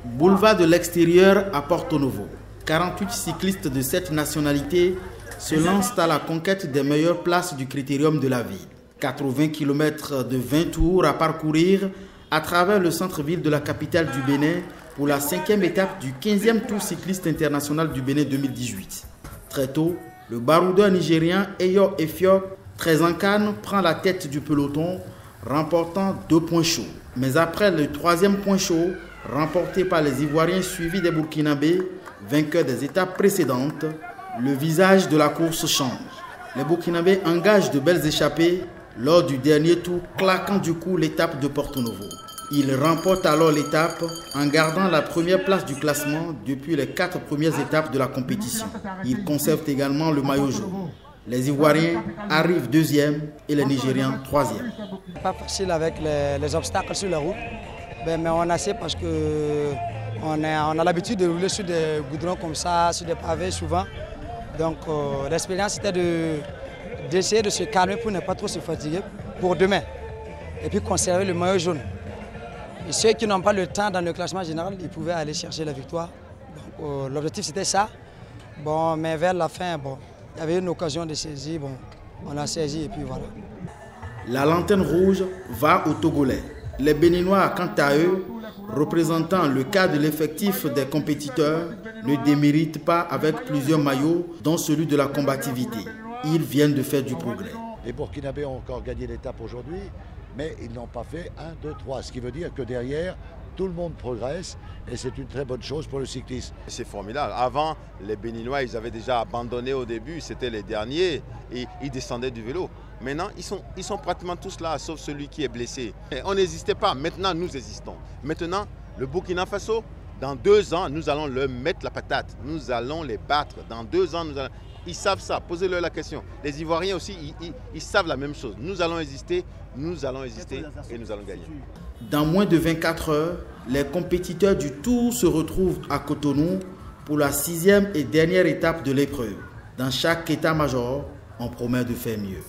Boulevard de l'extérieur à Porto Novo. 48 cyclistes de 7 nationalités se lancent à la conquête des meilleures places du critérium de la ville. 80 km de 20 tours à parcourir à travers le centre-ville de la capitale du Bénin pour la 5e étape du 15e Tour cycliste international du Bénin 2018. Très tôt, le baroudeur nigérien Eyor Efiok, très en canne, prend la tête du peloton, remportant 2 points chauds. Mais après le 3e point chaud, remporté par les Ivoiriens suivis des Burkinabés, vainqueurs des étapes précédentes, le visage de la course change. Les Burkinabés engagent de belles échappées lors du dernier tour, claquant du coup l'étape de Porto Novo. Ils remportent alors l'étape en gardant la première place du classement depuis les 4 premières étapes de la compétition. Ils conservent également le maillot jaune. Les Ivoiriens arrivent 2e et les Nigérians 3e. Pas facile avec les obstacles sur la route, mais on a assez parce qu'on a l'habitude de rouler sur des goudrons comme ça, sur des pavés souvent. Donc l'expérience était d'essayer de se calmer pour ne pas trop se fatiguer pour demain. Et puis conserver le maillot jaune. Et ceux qui n'ont pas le temps dans le classement général, ils pouvaient aller chercher la victoire. L'objectif c'était ça. Bon, mais vers la fin, il y avait une occasion de saisir. Bon, on a saisi et puis voilà. La lanterne rouge va aux Togolais. Les Béninois, quant à eux, représentant le cas de l'effectif des compétiteurs, ne déméritent pas avec plusieurs maillots, dont celui de la combativité. Ils viennent de faire du progrès. Les Burkinabés ont encore gagné l'étape aujourd'hui, mais ils n'ont pas fait 1, 2, 3. Ce qui veut dire que derrière, tout le monde progresse et c'est une très bonne chose pour le cyclisme. C'est formidable. Avant, les Béninois, ils avaient déjà abandonné au début, c'était les derniers et ils descendaient du vélo. Maintenant, ils sont pratiquement tous là, sauf celui qui est blessé. Et on n'existait pas, maintenant nous existons. Maintenant, le Burkina Faso, dans 2 ans, nous allons leur mettre la patate. Nous allons les battre. Dans 2 ans, ils savent ça, posez-leur la question. Les Ivoiriens aussi, ils savent la même chose. Nous allons exister et nous allons gagner. Dans moins de 24 heures, les compétiteurs du Tour se retrouvent à Cotonou pour la 6e et dernière étape de l'épreuve. Dans chaque état-major, on promet de faire mieux.